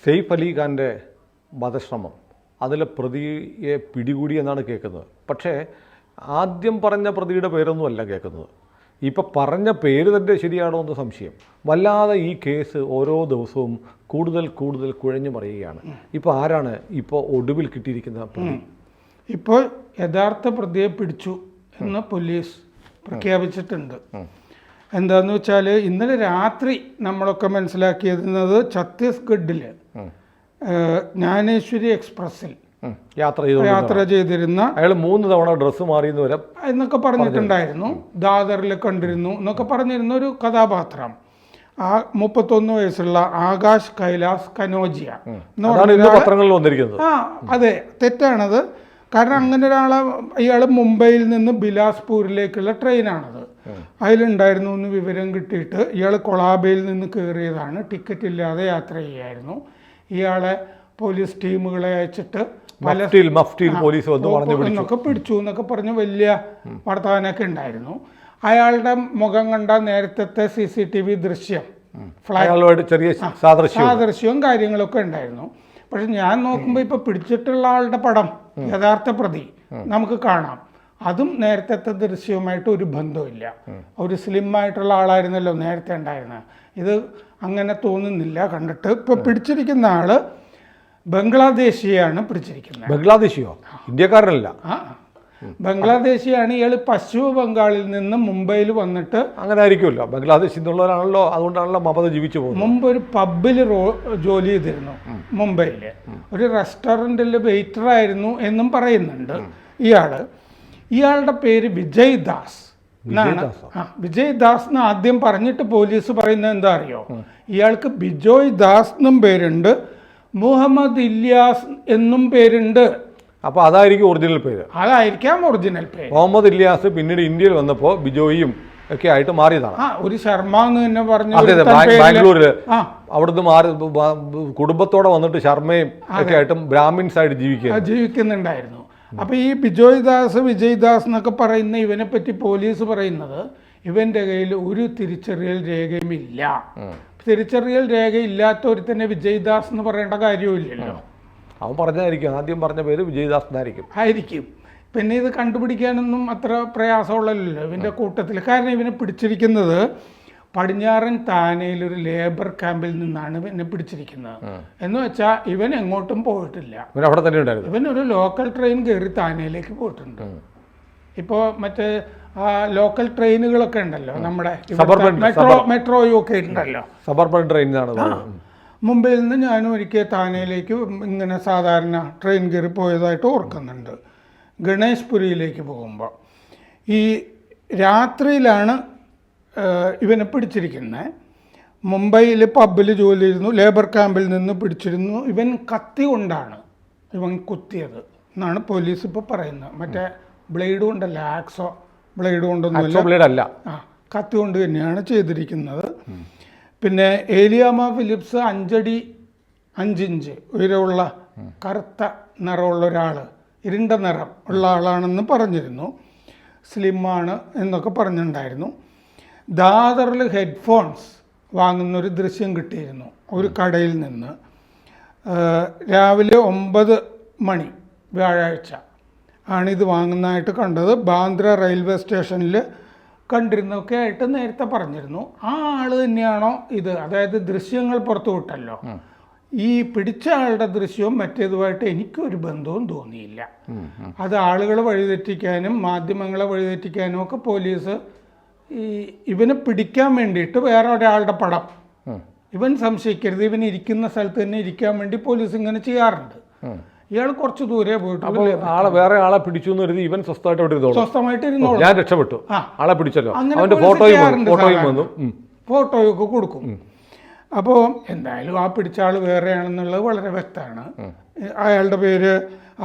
സെയ്ഫ് അലി ഖാൻ്റെ വധശ്രമം അതിലെ പ്രതിയെ പിടികൂടി എന്നാണ് കേൾക്കുന്നത്. പക്ഷേ ആദ്യം പറഞ്ഞ പ്രതിയുടെ പേരൊന്നുമല്ല കേൾക്കുന്നത്. ഇപ്പോൾ പറഞ്ഞ പേര് തന്നെ ശരിയാണോ എന്ന് സംശയം. വല്ലാതെ ഈ കേസ് ഓരോ ദിവസവും കൂടുതൽ കൂടുതൽ കുഴഞ്ഞു മറിയുകയാണ്. ഇപ്പോൾ ആരാണ് ഇപ്പോൾ ഒടുവിൽ കിട്ടിയിരിക്കുന്ന പ്രതി? ഇപ്പോൾ യഥാർത്ഥ പ്രതിയെ പിടിച്ചു എന്ന് പോലീസ് പ്രഖ്യാപിച്ചിട്ടുണ്ട്. എന്താന്ന് വെച്ചാൽ ഇന്നലെ രാത്രി നമ്മളൊക്കെ മനസ്സിലാക്കിയിരുന്നത് ഛത്തീസ്ഗഡിൽ ജ്ഞാനേശ്വരി എക്സ്പ്രസ്സിൽ യാത്ര ചെയ്തിരുന്ന അയാൾ 3 തവണ ഡ്രസ്സ് മാറിയെന്ന് വരെ എന്നൊക്കെ പറഞ്ഞിട്ടുണ്ടായിരുന്നു. ദാദറിൽ കണ്ടിരുന്നു എന്നൊക്കെ പറഞ്ഞിരുന്ന ഒരു കഥാപാത്രം. 31 വയസ്സുള്ള ആകാശ് കൈലാസ് കനോജിയ പത്രങ്ങളിൽ വന്നിരിക്കുന്നത്. അതെ, തെറ്റാണത്. കാരണം അങ്ങനെ ഒരാളെ ഇയാൾ മുംബൈയിൽ നിന്ന് ബിലാസ്പൂരിലേക്കുള്ള ട്രെയിനാണത്. അതിലുണ്ടായിരുന്നു എന്ന് വിവരം കിട്ടിയിട്ട് ഇയാൾ കൊളാബയിൽ നിന്ന് കയറിയതാണ്. ടിക്കറ്റ് ഇല്ലാതെ യാത്ര ചെയ്യായിരുന്നു. ഇയാളെ പോലീസ് ടീമുകളെ അയച്ചിട്ട് എന്നൊക്കെ പിടിച്ചു എന്നൊക്കെ പറഞ്ഞ് വലിയ വർത്തമാനമൊക്കെ ഉണ്ടായിരുന്നു. അയാളുടെ മുഖം കണ്ട നേരത്തെ CCTV ദൃശ്യം, സാദൃശ്യവും കാര്യങ്ങളൊക്കെ ഉണ്ടായിരുന്നു. പക്ഷെ ഞാൻ നോക്കുമ്പോൾ ഇപ്പൊ പിടിച്ചിട്ടുള്ള ആളുടെ പടം, യഥാർത്ഥ പ്രതി നമുക്ക് കാണാം. അതും നേരത്തെ ദൃശ്യവുമായിട്ട് ഒരു ബന്ധമില്ല. ഒരു സ്ലിം ആയിട്ടുള്ള ആളായിരുന്നല്ലോ നേരത്തെ ഉണ്ടായിരുന്നത്. ഇത് അങ്ങനെ തോന്നുന്നില്ല കണ്ടിട്ട്. ഇപ്പൊ പിടിച്ചിരിക്കുന്ന ആള് ബംഗ്ലാദേശിയാണ് പിടിച്ചിരിക്കുന്നത്. ബംഗ്ലാദേശിയോ? ഇന്ത്യക്കാരനല്ല. ബംഗ്ലാദേശിയാണ്. ഇയാൾ പശ്ചിമ ബംഗാളിൽ നിന്ന് മുംബൈയിൽ വന്നിട്ട്, അങ്ങനെ ആയിരിക്കുമല്ലോ, ബംഗ്ലാദേശിൽ നിന്നുള്ളവരാണല്ലോ, അതുകൊണ്ടാണല്ലോ മമത ജീവിച്ചു പോകുന്നത്. മുമ്പ് ഒരു പബ്ബിൽ ജോലി ചെയ്തിരുന്നു മുംബൈയിൽ. ഒരു റെസ്റ്റോറൻറ്റിൽ വെയിറ്റർ ആയിരുന്നു എന്നും പറയുന്നുണ്ട് ഇയാളുടെ പേര് വിജയ് ദാസ് എന്നാണ്. വിജയ് ദാസ് എന്ന് ആദ്യം പറഞ്ഞിട്ട് പോലീസ് പറയുന്നത് എന്താ അറിയോ? ഇയാൾക്ക് ബിജോയ് ദാസ് എന്നും പേരുണ്ട്, മുഹമ്മദ് ഇല്യാസ് എന്നും പേരുണ്ട്. അപ്പോൾ അതായിരിക്കും ഒറിജിനൽ പേര്. അതായിരിക്കാം ഒറിജിനൽ പേര്. മുഹമ്മദ് ഇല്യാസ് പിന്നീട് ഇന്ത്യയിൽ വന്നപ്പോൾ ബിജോയും ഒക്കെ ആയിട്ട് മാറിയതാണ്. ഒരു ശർമ്മ എന്ന് തന്നെ പറഞ്ഞു. ബാംഗ്ലൂരിൽ അവിടുന്ന് മാറി കുടുംബത്തോടെ വന്നിട്ട് ശർമ്മയും ഒക്കെ ആയിട്ടും ബ്രാഹ്മിൻസ് ആയിട്ട് ജീവിക്കുന്നുണ്ടായിരുന്നു. അപ്പൊ ഈ ബിജോയ് ദാസ്, വിജയ് ദാസ് എന്നൊക്കെ പറയുന്ന ഇവനെ പറ്റി പോലീസ് പറയുന്നത് ഇവന്റെ കയ്യിൽ ഒരു തിരിച്ചറിയൽ രേഖയും ഇല്ല. തിരിച്ചറിയൽ രേഖ ഇല്ലാത്ത ഒരുത്തന്നെ വിജയ് ദാസ് എന്ന് പറയേണ്ട കാര്യമില്ലല്ലോ. അവൻ പറഞ്ഞായിരിക്കും, ആദ്യം പറഞ്ഞ പേര് വിജയദാസ് ആയിരിക്കും. പിന്നെ ഇത് കണ്ടുപിടിക്കാനൊന്നും അത്ര പ്രയാസമുള്ളല്ലോ ഇവൻ്റെ കൂട്ടത്തിൽ. കാരണം ഇവനെ പിടിച്ചിരിക്കുന്നത് പടിഞ്ഞാറൻ താനയിൽ ഒരു ലേബർ ക്യാമ്പിൽ നിന്നാണ് ഇവനെ പിടിച്ചിരിക്കുന്നത്. എന്ന് വെച്ചാൽ ഇവൻ എങ്ങോട്ടും പോയിട്ടില്ല. ഇവൻ ഒരു ലോക്കൽ ട്രെയിൻ കയറി താനയിലേക്ക് പോയിട്ടുണ്ട്. ഇപ്പോൾ മറ്റേ ലോക്കൽ ട്രെയിനുകളൊക്കെ ഉണ്ടല്ലോ, നമ്മുടെ മെട്രോയും ഒക്കെ ഉണ്ടല്ലോ, സബർബൻ ട്രെയിൻ. മുംബൈയിൽ നിന്ന് ഞാനും ഒരിക്കൽ താനയിലേക്ക് ഇങ്ങനെ സാധാരണ ട്രെയിൻ കയറി പോയതായിട്ട് ഓർക്കുന്നുണ്ട്. ഗണേഷ്പുരിയിലേക്ക് പോകുമ്പോൾ ഈ രാത്രിയിലാണ് ഇവനെ പിടിച്ചിരിക്കുന്നത്. മുംബൈയിൽ പബ്ബിൽ ജോലി ചെയ്തിരുന്നു, ലേബർ ക്യാമ്പിൽ നിന്ന് പിടിച്ചിരുന്നു. ഇവൻ കത്തി കൊണ്ടാണ് ഇവൻ കുത്തിയത് എന്നാണ് പോലീസ് ഇപ്പോൾ പറയുന്നത്. മറ്റേ ബ്ലേഡ് കൊണ്ടല്ല, ആക്സോ ബ്ലേഡ് കൊണ്ടൊന്നുമില്ല, കത്തി കൊണ്ട് തന്നെയാണ് ചെയ്തിരിക്കുന്നത്. പിന്നെ ഏലിയാമ ഫിലിപ്സ് 5 അടി 5 ഇഞ്ച് ഉയരമുള്ള കറുത്ത നിറമുള്ള ഒരാൾ, ഇരുണ്ട നിറം ഉള്ള ആളാണെന്ന് പറഞ്ഞിരുന്നു. സ്ലിമ്മാണ് എന്നൊക്കെ പറഞ്ഞിട്ടുണ്ടായിരുന്നു. ദാദറിൽ ഹെഡ്ഫോൺസ് വാങ്ങുന്നൊരു ദൃശ്യം കിട്ടിയിരുന്നു ഒരു കടയിൽ നിന്ന്. രാവിലെ 9 മണി വ്യാഴാഴ്ച ആണിത് വാങ്ങുന്നതായിട്ട് കണ്ടത്. ബാന്ദ്ര റെയിൽവേ സ്റ്റേഷനിൽ കണ്ടിരുന്നൊക്കെ ആയിട്ട് നേരത്തെ പറഞ്ഞിരുന്നു. ആ ആള് തന്നെയാണോ ഇത്? അതായത് ദൃശ്യങ്ങൾ പുറത്തു വിട്ടല്ലോ. ഈ പിടിച്ച ആളുടെ ദൃശ്യവും മറ്റേതുമായിട്ട് എനിക്കൊരു ബന്ധവും തോന്നിയില്ല. അത് ആളുകളെ വഴിതെറ്റിക്കാനും മാധ്യമങ്ങളെ വഴിതെറ്റിക്കാനും ഒക്കെ പോലീസ് ഇവനെ പിടിക്കാൻ വേണ്ടിയിട്ട് വേറെ ഒരാളുടെ പടം, ഇവൻ സംശയിക്കരുത്, ഇവൻ ഇരിക്കുന്ന സ്ഥലത്ത് തന്നെ ഇരിക്കാൻ വേണ്ടി പോലീസ് ഇങ്ങനെ ചെയ്യാറുണ്ട്. ഇയാൾ കുറച്ച് ദൂരെ പോയിട്ട് വേറെ ആളെ പിടിച്ചു എന്ന് കരുതി ഇവൻ സ്വസ്ഥമായിട്ട് ഇരുന്നോളൂ, ഞാൻ രക്ഷപ്പെട്ടു, ആളെ പിടിച്ചല്ലോ, ഫോട്ടോയൊക്കെ കൊടുക്കും. അപ്പോൾ എന്തായാലും ആ പിടിച്ച ആൾ വേറെയാണെന്നുള്ളത് വളരെ വ്യക്തമാണ്. അയാളുടെ പേര്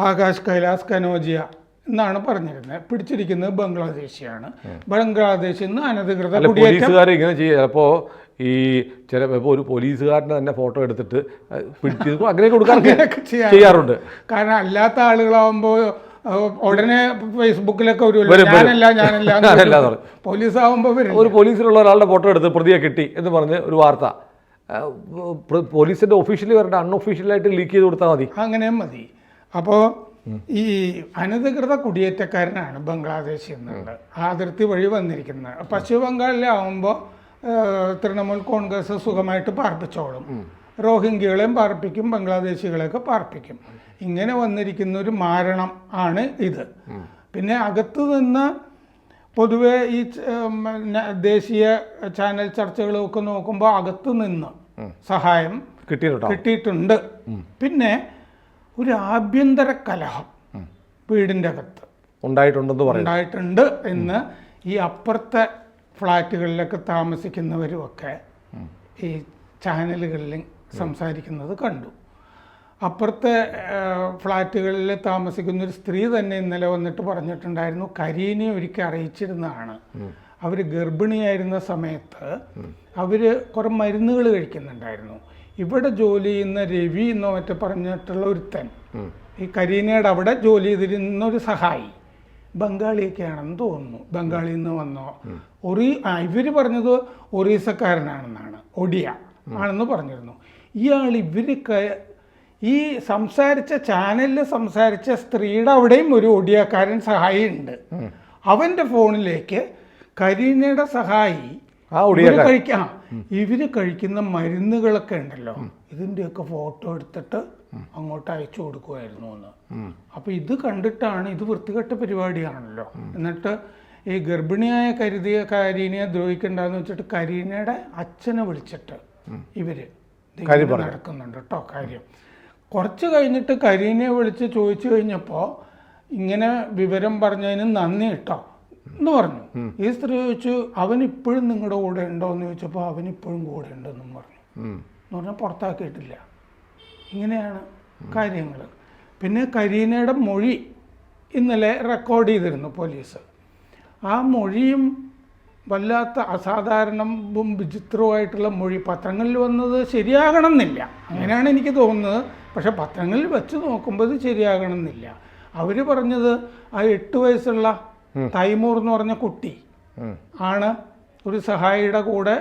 ആകാശ് കൈലാസ് കനോജിയ എന്നാണ് പറഞ്ഞിരുന്നത്. പിടിച്ചിരിക്കുന്നത് ബംഗ്ലാദേശിയാണ്. ബംഗ്ലാദേശിൽ നിന്ന് അനധികൃത പോലീസുകാരെ ഇങ്ങനെ ചിലപ്പോ ഈ ഒരു പോലീസുകാരനെ തന്നെ ഫോട്ടോ എടുത്തിട്ട് പിടിച്ച് അങ്ങനെ കൊടുക്കാൻ ചെയ്യാറുണ്ട്. കാരണം അല്ലാത്ത ആളുകളാവുമ്പോൾ ഉടനെ ഫേസ്ബുക്കിലൊക്കെ ഒരു പോലീസ് ആവുമ്പോൾ ഒരു പോലീസിലുള്ള ഒരാളുടെ ഫോട്ടോ എടുത്ത് പ്രതിയെ കിട്ടി എന്ന് പറഞ്ഞ് ഒരു വാർത്ത പോലീസിൻ്റെ ഒഫീഷ്യലി വരേണ്ട അൺഒഫീഷ്യലായിട്ട് ലീക്ക് ചെയ്ത് കൊടുത്താൽ മതി. അങ്ങനെ മതി. അപ്പോൾ ഈ അനധികൃത കുടിയേറ്റക്കാരനാണ് ബംഗ്ലാദേശിൽ നിന്നുള്ള അതിർത്തി വഴി വന്നിരിക്കുന്നത്. പശ്ചിമ ബംഗാളിലാവുമ്പോൾ തൃണമൂൽ കോൺഗ്രസ് സുഖമായിട്ട് പാർപ്പിച്ചോളും. റോഹിംഗ്യകളെയും പാർപ്പിക്കും, ബംഗ്ലാദേശികളെയൊക്കെ പാർപ്പിക്കും. ഇങ്ങനെ വന്നിരിക്കുന്ന ഒരു മാരണം ആണ് ഇത്. പിന്നെ അകത്തു നിന്ന് പൊതുവെ ഈ ദേശീയ ചാനൽ ചർച്ചകളൊക്കെ നോക്കുമ്പോൾ അകത്തു നിന്ന് സഹായം കിട്ടിയിട്ടുണ്ട്. പിന്നെ ഒരു ആഭ്യന്തര കലഹം വീടിൻ്റെ അകത്ത് ഉണ്ടായിട്ടുണ്ട് എന്ന് ഈ അപ്പുറത്തെ ഫ്ലാറ്റുകളിലൊക്കെ താമസിക്കുന്നവരുമൊക്കെ ഈ ചാനലുകളിൽ സംസാരിക്കുന്നത് കണ്ടു. അപ്പുറത്തെ ഫ്ലാറ്റുകളിൽ താമസിക്കുന്ന ഒരു സ്ത്രീ തന്നെ ഇന്നലെ വന്നിട്ട് പറഞ്ഞിട്ടുണ്ടായിരുന്നു, കരീനെ ഒരിക്കൽ അറിയിച്ചിരുന്നതാണ്. അവർ ഗർഭിണിയായിരുന്ന സമയത്ത് അവർ കുറേ മരുന്നുകൾ കഴിക്കുന്നുണ്ടായിരുന്നു. ഇവിടെ ജോലി ചെയ്യുന്ന രവി എന്നോ മറ്റോ പറഞ്ഞിട്ടുള്ള ഒരുത്തൻ, ഈ കരീനയുടെ അവിടെ ജോലി ചെയ്തിരുന്ന ഒരു സഹായി, ബംഗാളിയൊക്കെയാണെന്ന് തോന്നുന്നു, ബംഗാളിൽ നിന്ന് വന്നോ ഇവർ പറഞ്ഞത് ഒറീസക്കാരനാണെന്നാണ്, ഒഡിയ ആണെന്ന് പറഞ്ഞിരുന്നു. ഇയാൾ ഈ സംസാരിച്ച ചാനലിൽ സംസാരിച്ച സ്ത്രീയുടെ അവിടെയും ഒരു ഒഡിയക്കാരൻ സഹായി ഉണ്ട്. അവൻ്റെ ഫോണിലേക്ക് കരീനയുടെ സഹായി ഇവര് കഴിക്കുന്ന മരുന്നുകളൊക്കെ ഉണ്ടല്ലോ, ഇതിൻ്റെയൊക്കെ ഫോട്ടോ എടുത്തിട്ട് അങ്ങോട്ട് അയച്ചു കൊടുക്കുമായിരുന്നു എന്ന്. അപ്പോൾ ഇത് കണ്ടിട്ടാണ്, ഇത് വൃത്തികെട്ട പരിപാടിയാണല്ലോ. എന്നിട്ട് ഈ ഗർഭിണിയായ കരീനയെ ദ്രോഹിക്കണ്ടെന്ന് വെച്ചിട്ട് കരീനയുടെ അച്ഛനെ വിളിച്ചിട്ട് ഇവര് നടക്കുന്നുണ്ട് കേട്ടോ കാര്യം. കുറച്ച് കഴിഞ്ഞിട്ട് കരീനയെ വിളിച്ച് ചോദിച്ചു കഴിഞ്ഞപ്പോൾ ഇങ്ങനെ വിവരം പറഞ്ഞതിന് നന്ദി കേട്ടോ എന്ന് പറഞ്ഞു. ഈ സ്ത്രീ ചോദിച്ചു, അവൻ ഇപ്പോഴും നിങ്ങളുടെ കൂടെ ഉണ്ടോ എന്ന് ചോദിച്ചപ്പോൾ അവൻ ഇപ്പോഴും കൂടെ ഉണ്ടെന്നും പറഞ്ഞു. എന്ന് പറഞ്ഞാൽ പുറത്താക്കിയിട്ടില്ല. ഇങ്ങനെയാണ് കാര്യങ്ങൾ. പിന്നെ കരീനയുടെ മൊഴി ഇന്നലെ റെക്കോർഡ് ചെയ്തിരുന്നു പോലീസ്. ആ മൊഴിയും വല്ലാത്ത അസാധാരണവും വിചിത്രവുമായിട്ടുള്ള മൊഴി. പത്രങ്ങളിൽ വന്നത് ശരിയാകണം എന്നില്ല, അങ്ങനെയാണ് എനിക്ക് തോന്നുന്നത്. പക്ഷെ പത്രങ്ങളിൽ വെച്ച് നോക്കുമ്പോൾ ഇത് ശരിയാകണം എന്നില്ല. അവർ പറഞ്ഞത് ആ 8 വയസ്സുള്ള തൈമൂർ എന്ന് പറഞ്ഞ കുട്ടി ആണ് ഒരു സഹായിയുടെ കൂടെ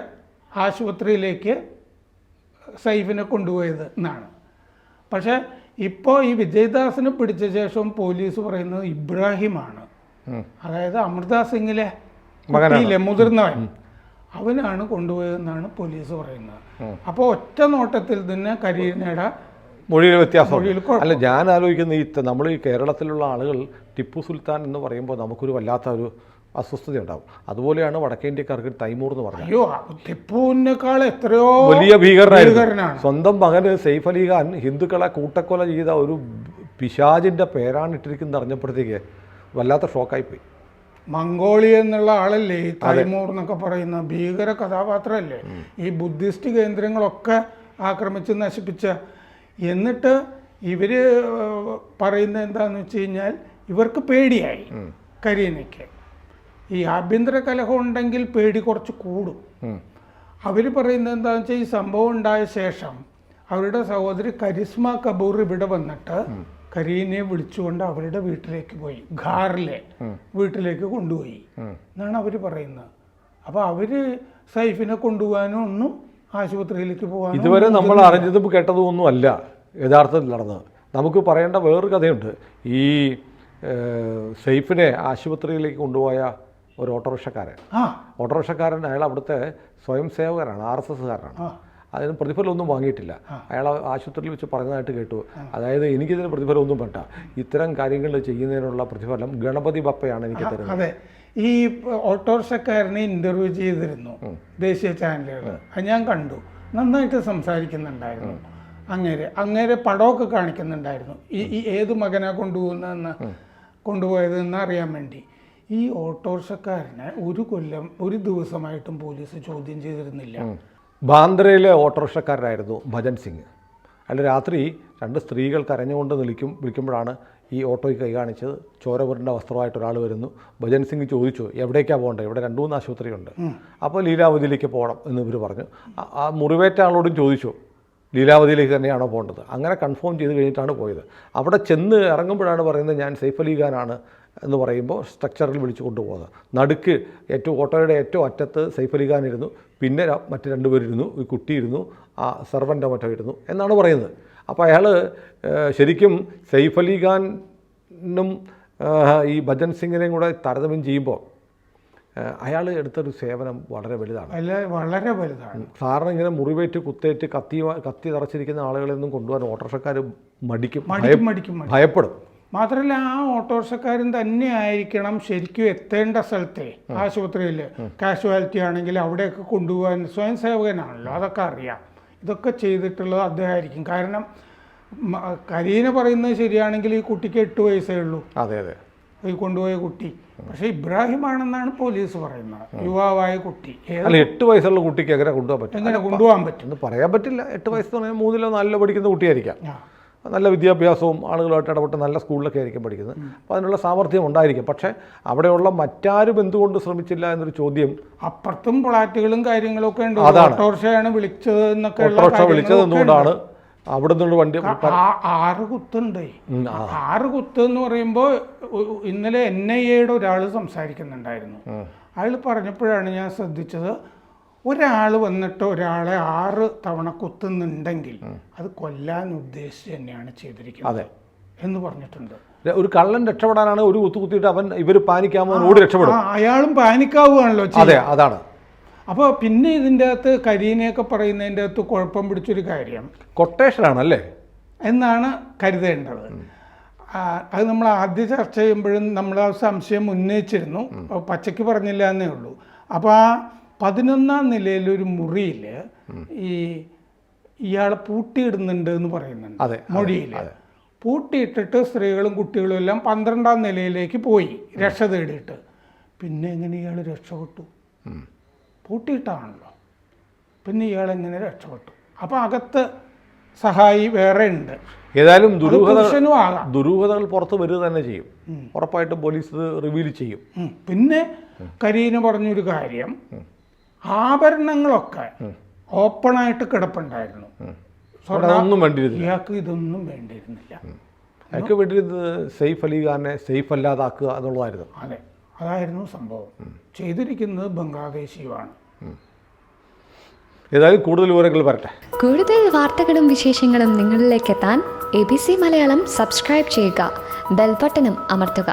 ആശുപത്രിയിലേക്ക് സൈഫിനെ കൊണ്ടുപോയത് എന്നാണ്. പക്ഷെ ഇപ്പോൾ ഈ വിജയ്ദാസിനെ പിടിച്ച ശേഷം പോലീസ് പറയുന്നത് ഇബ്രാഹിമാണ്, അതായത് അമൃത സിംഗിലെ കുട്ടിയിലെ മുതിർന്നവൻ, അവനാണ് കൊണ്ടുപോയതെന്നാണ് പോലീസ് പറയുന്നത്. അപ്പോൾ ഒറ്റ നോട്ടത്തിൽ തന്നെ കരീനയുടെ മൊഴിയിൽ വ്യത്യാസം. അല്ല, ഞാൻ ആലോചിക്കുന്ന നമ്മൾ ഈ കേരളത്തിലുള്ള ആളുകൾ ടിപ്പു സുൽത്താൻ എന്ന് പറയുമ്പോൾ നമുക്കൊരു വല്ലാത്ത ഒരു അസ്വസ്ഥത ഉണ്ടാവും. അതുപോലെയാണ് വടക്കേ ഇന്ത്യക്കാർക്ക് തൈമൂർ എന്ന് പറഞ്ഞത്. അയ്യോ, ടിപ്പുവിനേക്കാൾ എത്രയോ വലിയ ഭീകരനായിരുന്നു. സ്വന്തം മകന് സെയ്ഫ് അലി ഖാൻ ഹിന്ദുക്കളെ കൂട്ടക്കൊല ചെയ്ത ഒരു പിശാചിൻ്റെ പേരാണ് ഇട്ടിരിക്കുന്നത് അറിഞ്ഞപ്പോഴത്തേക്ക് വല്ലാത്ത ഷോക്കായിപ്പോയി. മംഗോളിയ എന്നുള്ള ആളല്ലേ ഈ തൈമൂർ എന്നൊക്കെ പറയുന്ന ഭീകര കഥാപാത്രമല്ലേ, ഈ ബുദ്ധിസ്റ്റ് കേന്ദ്രങ്ങളൊക്കെ ആക്രമിച്ച് നശിപ്പിച്ച. എന്നിട്ട് ഇവർ പറയുന്നത് എന്താണെന്ന് വെച്ച് കഴിഞ്ഞാൽ ഇവർക്ക് പേടിയായി കരീനയ്ക്ക്. ഈ ആഭ്യന്തര കലഹം ഉണ്ടെങ്കിൽ പേടി കുറച്ച് കൂടും. അവർ പറയുന്നത് എന്താണെന്ന് വെച്ചാൽ ഈ സംഭവം ഉണ്ടായ ശേഷം അവരുടെ സഹോദരി കരിസ്മ കപൂർ ഇവിടെ വന്നിട്ട് കരീനയെ വിളിച്ചുകൊണ്ട് അവരുടെ വീട്ടിലേക്ക് പോയി, ഘാറിലെ വീട്ടിലേക്ക് കൊണ്ടുപോയി എന്നാണ് അവർ പറയുന്നത്. അപ്പോൾ അവർ സൈഫിനെ കൊണ്ടുപോകാനോ ഒന്നും ആശുപത്രിയിലേക്ക് പോകാൻ ഇതുവരെ നമ്മൾ അറിഞ്ഞതും കേട്ടതും ഒന്നും അല്ല യഥാർത്ഥത്തിൽ നടന്നത്. നമുക്ക് പറയേണ്ട വേറൊരു കഥയുണ്ട്. ഈ സൈഫിനെ ആശുപത്രിയിലേക്ക് കൊണ്ടുപോയ ഒരു ഓട്ടോറിക്ഷക്കാരൻ അയാൾ അവിടുത്തെ സ്വയം സേവകനാണ്, RSSകാരനാണ്. അതിന് പ്രതിഫലമൊന്നും വാങ്ങിയിട്ടില്ല. അയാൾ ആശുപത്രിയിൽ വെച്ച് പറഞ്ഞതായിട്ട് കേട്ടു. അതായത് എനിക്കിതിന് പ്രതിഫലമൊന്നും വേണ്ട, ഇത്തരം കാര്യങ്ങൾ ചെയ്യുന്നതിനുള്ള പ്രതിഫലം ഗണപതി ബപ്പയാണ് എനിക്ക് തരുന്നത്. അതെ, ഈ ഓട്ടോറിക്ഷക്കാരനെ ഇൻ്റർവ്യൂ ചെയ്തിരുന്നു ദേശീയ ചാനലുകൾ, അത് ഞാൻ കണ്ടു. നന്നായിട്ട് സംസാരിക്കുന്നുണ്ടായിരുന്നു. അങ്ങേരെ പടമൊക്കെ കാണിക്കുന്നുണ്ടായിരുന്നു. ഈ ഏത് മകനാ കൊണ്ടുപോയതെന്ന് അറിയാൻ വേണ്ടി. ഈ ഓട്ടോറിക്ഷക്കാരനെ ഒരു ദിവസമായിട്ടും പോലീസ് ചോദ്യം ചെയ്തിരുന്നില്ല. ബാന്ദ്രയിലെ ഓട്ടോറിക്ഷക്കാരനായിരുന്നു ഭജൻ സിംഗ്. അയാൾ രാത്രി 2 സ്ത്രീകൾ കരഞ്ഞുകൊണ്ട് വിളിക്കുമ്പോഴാണ് ഈ ഓട്ടോയ്ക്ക് കൈ കാണിച്ചത്. ചോരപുരണ്ട വസ്ത്രമായിട്ട് ഒരാൾ വരുന്നു. ഭജൻ സിംഗ് ചോദിച്ചു, എവിടേക്കാണ് പോകേണ്ടത്? ഇവിടെ 2-3 ആശുപത്രിയുണ്ട്. അപ്പോൾ ലീലാവതിയിലേക്ക് പോകണം എന്ന് ഇവർ പറഞ്ഞു. ആ മുറിവേറ്റ ആളോടും ചോദിച്ചു, ലീലാവതിയിലേക്ക് തന്നെയാണോ പോകേണ്ടത്? അങ്ങനെ കൺഫേം ചെയ്ത് കഴിഞ്ഞിട്ടാണ് പോയത്. അവിടെ ചെന്ന് ഇറങ്ങുമ്പോഴാണ് പറയുന്നത് ഞാൻ സെയ്ഫ് അലി ഖാനാണ് എന്ന് പറയുമ്പോൾ സ്ട്രക്ചറിൽ വിളിച്ചു കൊണ്ടുപോകുന്നത്. നടുക്ക് ഓട്ടോയുടെ ഏറ്റവും അറ്റത്ത് സെയ്ഫ് അലി ഖാൻ ഇരുന്നു, പിന്നെ മറ്റ് രണ്ടുപേരിരുന്നു, ഈ കുട്ടിയിരുന്നു, ആ സെർവൻ്റോ മറ്റോ ഇരുന്നു എന്നാണ് പറയുന്നത്. അപ്പോൾ അയാൾ ശരിക്കും സെയ്ഫ് അലി ഖാനും ഈ ഭജൻ സിംഗിനെയും കൂടെ താരതമ്യം ചെയ്യുമ്പോൾ അയാൾ എടുത്തൊരു സേവനം വളരെ വലുതാണ്, വളരെ വലുതാണ്. സാറിന് ഇങ്ങനെ മുറിവേറ്റ് കുത്തേറ്റ് കത്തി തറച്ചിരിക്കുന്ന ആളുകളെയൊന്നും കൊണ്ടുപോകാൻ ഓട്ടോറിക്ഷക്കാർ മടിക്കും, ഭയപ്പെടും. മാത്രമല്ല ആ ഓട്ടോറിക്ഷക്കാരൻ തന്നെ ആയിരിക്കണം ശരിക്കും എത്തേണ്ട സ്ഥലത്തെ ആശുപത്രിയിൽ കാഷ്വാലിറ്റി ആണെങ്കിൽ അവിടെയൊക്കെ കൊണ്ടുപോകാൻ. സ്വയം സേവകനാണല്ലോ, അതൊക്കെ അറിയാം. ഇതൊക്കെ ചെയ്തിട്ടുള്ളത് അദ്ദേഹമായിരിക്കും. കാരണം കരീന പറയുന്നത് ശരിയാണെങ്കിൽ ഈ കുട്ടിക്ക് 8 വയസ്സേ ഉള്ളൂ. അതെ അതെ, ഈ കൊണ്ടുപോയ കുട്ടി. പക്ഷെ ഇബ്രാഹിം ആണെന്നാണ് പോലീസ് പറയുന്നത്, യുവാവായ കുട്ടി. അല്ല, 8 വയസ്സുള്ള കുട്ടിക്ക് എങ്ങനെ കൊണ്ടുപോകാൻ പറ്റും? എങ്ങനെ കൊണ്ടുപോകാൻ പറ്റും എന്ന് പറയാൻ പറ്റില്ല. 8 വയസ്സ് പറഞ്ഞാൽ 3-ലോ 4-ലോ പഠിക്കുന്ന കുട്ടിയായിരിക്കാം, നല്ല വിദ്യാഭ്യാസവും ആളുകളായിട്ട് ഇടപെട്ട് നല്ല സ്കൂളിലൊക്കെ ആയിരിക്കും പഠിക്കുന്നത്. അപ്പോൾ അതിനുള്ള സാമർഥ്യം ഉണ്ടായിരിക്കും. പക്ഷേ അവിടെയുള്ള മറ്റാരും എന്തുകൊണ്ട് ശ്രമിച്ചില്ല എന്നൊരു ചോദ്യം. അപ്പുറത്തും ഫ്ലാറ്റുകളും കാര്യങ്ങളും ഒക്കെ ഉണ്ട്. ഓട്ടോറിക്ഷയാണ് വിളിച്ചത് എന്നൊക്കെ. ഓട്ടോറിക്ഷ വിളിച്ചത് എന്തുകൊണ്ടാണ്? അവിടെ നിന്നുള്ള വണ്ടി 6 കുത്തുണ്ട്. 6 കുത്ത് എന്ന് പറയുമ്പോൾ ഇന്നലെ NIA-യുടെ ഒരാൾ സംസാരിക്കുന്നുണ്ടായിരുന്നു. അയാൾ പറഞ്ഞപ്പോഴാണ് ഞാൻ ശ്രദ്ധിച്ചത്, ഒരാൾ വന്നിട്ട് ഒരാളെ 6 തവണ കുത്തുന്നുണ്ടെങ്കിൽ അത് കൊല്ലാൻ ഉദ്ദേശിച്ച് തന്നെയാണ് ചെയ്തിരിക്കുന്നത് എന്ന് പറഞ്ഞിട്ടുണ്ട്. ഒരു കള്ളൻ രക്ഷപ്പെടാനാണ് ഒരു കുത്തു കുത്തിയിട്ട് ഇവർ പാനിക്കാമോ ഓടി രക്ഷപ്പെടും. അയാളും പാനിക്കാവുകയാണല്ലോ. അതെ, അതാണ്. അപ്പോൾ പിന്നെ ഇതിൻ്റെ അകത്ത് കരീനയൊക്കെ പറയുന്നതിൻ്റെ അകത്ത് കുഴപ്പം പിടിച്ചൊരു കാര്യം കൊട്ടേഷനാണല്ലേ എന്നാണ് കരുതേണ്ടത്. അത് നമ്മൾ ആദ്യ ചർച്ച ചെയ്യുമ്പോഴും നമ്മൾ ആ സംശയം ഉന്നയിച്ചിരുന്നു, പച്ചയ്ക്ക് പറഞ്ഞില്ല എന്നേ ഉള്ളൂ. അപ്പോൾ ആ 11ാം നിലയിലൊരു മുറിയിൽ ഇയാളെ പൂട്ടിയിടുന്നുണ്ട് എന്ന് പറയുന്നുണ്ട് മൊഴിയിൽ. പൂട്ടിയിട്ടിട്ട് സ്ത്രീകളും കുട്ടികളും എല്ലാം 12ാം നിലയിലേക്ക് പോയി രക്ഷ തേടിയിട്ട്. പിന്നെ എങ്ങനെ ഇയാൾ രക്ഷപ്പെട്ടു? പൂട്ടിയിട്ടാണല്ലോ. പിന്നെ ഇയാളെങ്ങനെ രക്ഷപ്പെട്ടു? അപ്പോൾ അകത്ത് സഹായി വേറെ ഉണ്ട്. ഏതായാലും ദുരൂഹതകൾ പുറത്ത് വരിക തന്നെ ചെയ്യും, ഉറപ്പായിട്ടും പോലീസ് റിവീൽ ചെയ്യും. പിന്നെ കരീന പറഞ്ഞൊരു കാര്യം, ആഭരണങ്ങളൊക്കെ ഓപ്പണായിട്ട് കിടപ്പുണ്ടായിരുന്നു. ഇയാൾക്ക് ഇതൊന്നും വേണ്ടിയിരുന്നില്ല. അയാൾക്ക് വേണ്ടിയിരുന്നത് സെയ്ഫ് അലി ഖാനെ സേഫ് അല്ലാതാക്കുക എന്നുള്ളതായിരുന്നു. അതെ, അതായിരുന്നു സംഭവം. ചെയ്തിരിക്കുന്നത് ബംഗ്ലാദേശിയുമാണ്. ഏതായാലും കൂടുതൽ വിവരങ്ങൾ വരട്ടെ. കൂടുതൽ വാർത്തകളും വിശേഷങ്ങളും നിങ്ങളിലേക്ക് എത്താൻ ABC മലയാളം സബ്സ്ക്രൈബ് ചെയ്യുക, ബെൽബട്ടനും അമർത്തുക.